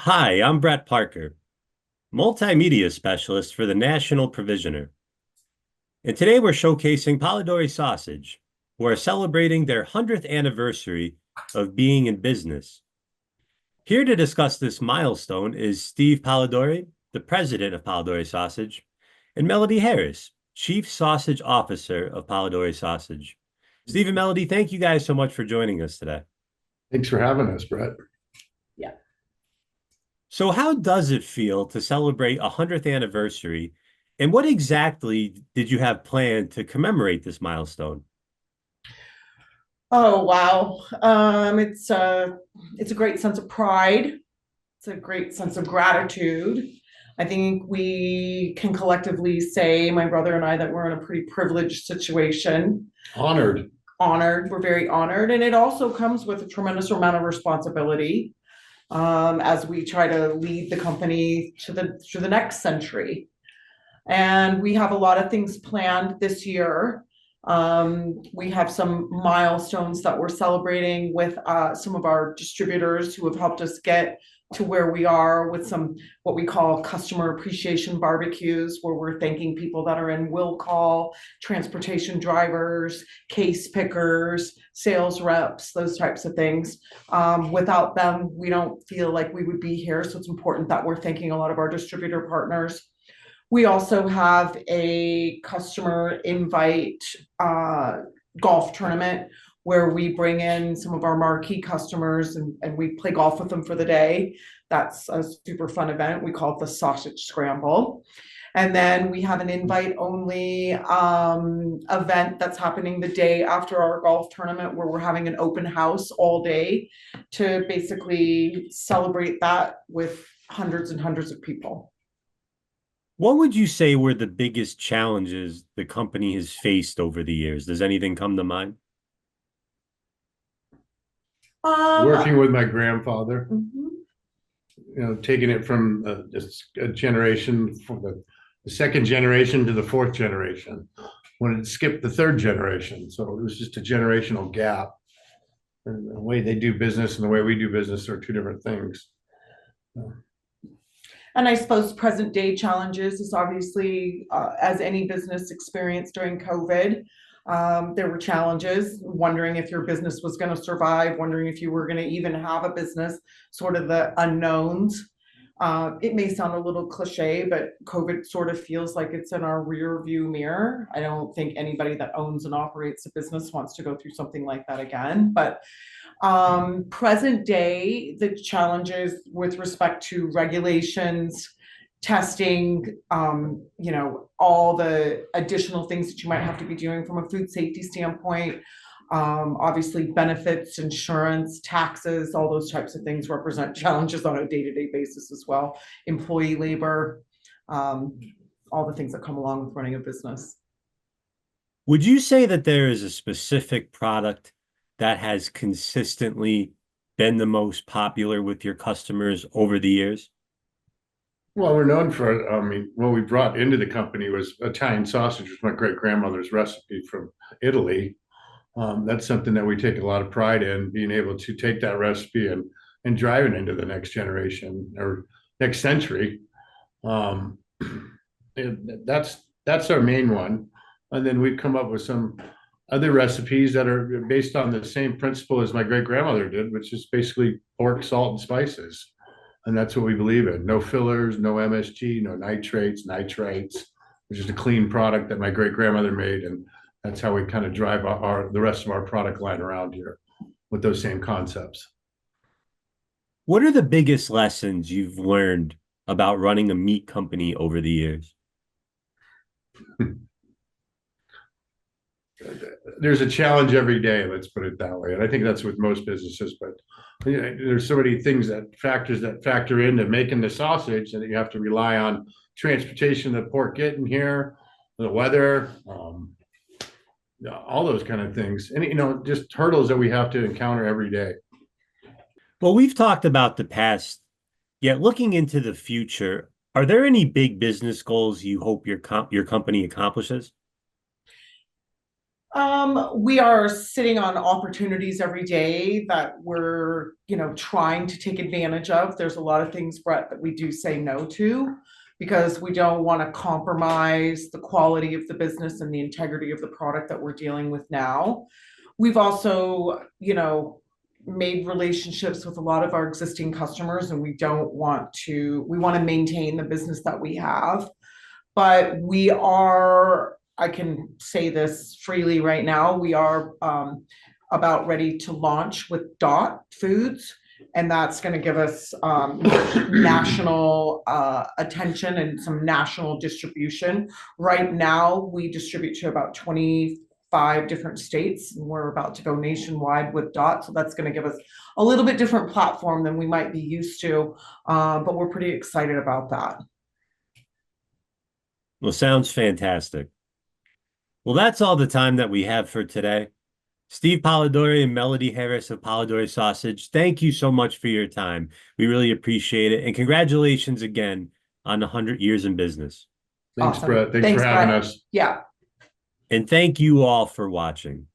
Hi, I'm Brett Parker, Multimedia Specialist for the National Provisioner. And today we're showcasing Polidori Sausage, who are celebrating their 100th anniversary of being in business. Here to discuss this milestone is Steve Polidori, the president of Polidori Sausage, and Melodie Harris, Chief Sausage Officer of Polidori Sausage. Steve and Melodie, thank you guys so much for joining us today. Thanks for having us, Brett. Yeah. So how does it feel to celebrate a 100th anniversary, and what exactly did you have planned to commemorate this milestone? Oh wow. It's a great sense of pride. It's a great sense of gratitude. I think we can collectively say, my brother and I, that we're in a pretty privileged situation. Honored. Honored. We're very honored, and it also comes with a tremendous amount of responsibility as we try to lead the company to the next century. And we have a lot of things planned this year. We have some milestones that we're celebrating with some of our distributors who have helped us get to where we are with some what we call customer appreciation barbecues, where we're thanking people that are in will call, transportation drivers, case pickers, sales reps, those types of things. Without them, we don't feel like we would be here. So it's important that we're thanking a lot of our distributor partners. We also have a customer invite golf tournament where we bring in some of our marquee customers and we play golf with them for the day. That's a super fun event. We call it the Sausage Scramble. And then we have an invite only event that's happening the day after our golf tournament where we're having an open house all day to basically celebrate that with hundreds and hundreds of people. What would you say were the biggest challenges the company has faced over the years? Does anything come to mind? Working with my grandfather, Mhm. taking it from a generation, from the second generation to the fourth generation, when it skipped the third generation. So it was just a generational gap. And the way they do business and the way we do business are two different things. And I suppose present day challenges is obviously, as any business experienced during COVID, there were challenges, wondering if your business was going to survive, wondering if you were going to even have a business, sort of the unknowns. It may sound a little cliche, but COVID sort of feels like it's in our rear view mirror. I don't think anybody that owns and operates a business wants to go through something like that again. But present day, the challenges with respect to regulations, testing, all the additional things that you might have to be doing from a food safety standpoint. Obviously, benefits, insurance, taxes, all those types of things represent challenges on a day-to-day basis as well. Employee labor, all the things that come along with running a business. Would you say that there is a specific product that has consistently been the most popular with your customers over the years? Well, we're known for, what we brought into the company was Italian sausage, which was my great grandmother's recipe from Italy. That's something that we take a lot of pride in, being able to take that recipe and drive it into the next generation or next century. Um, that's our main one, and then we've come up with some other recipes that are based on the same principle as my great grandmother did, which is basically pork, salt, and spices, and that's what we believe in. No fillers, no MSG, no nitrates, nitrites. It's just a clean product that my great grandmother made, and that's how we kind of drive the rest of our product line around here with those same concepts. What are the biggest lessons you've learned about running a meat company over the years? There's a challenge every day, let's put it that way. And I think that's with most businesses, but there's so many things that factor into making the sausage that you have to rely on transportation of the pork getting here, the weather, all those kind of things. And, just hurdles that we have to encounter every day. Well, we've talked about the past, yet looking into the future, are there any big business goals you hope your company accomplishes? We are sitting on opportunities every day that we're, trying to take advantage of. There's a lot of things, Brett, that we do say no to because we don't want to compromise the quality of the business and the integrity of the product that we're dealing with now. We've also, made relationships with a lot of our existing customers, and we want to maintain the business that we have. But I can say this freely right now, we are about ready to launch with Dot Foods, and that's going to give us national attention and some national distribution. Right now, we distribute to about 25 different states, and we're about to go nationwide with Dot, so that's going to give us a little bit different platform than we might be used to, but we're pretty excited about that. Well, sounds fantastic. Well, that's all the time that we have for today. Steve Polidori and Melodie Harris of Polidori Sausage, thank you so much for your time. We really appreciate it. And congratulations again on 100 years in business. Thanks, Awesome. Brett. Thanks for having Brett. us. Yeah. And thank you all for watching.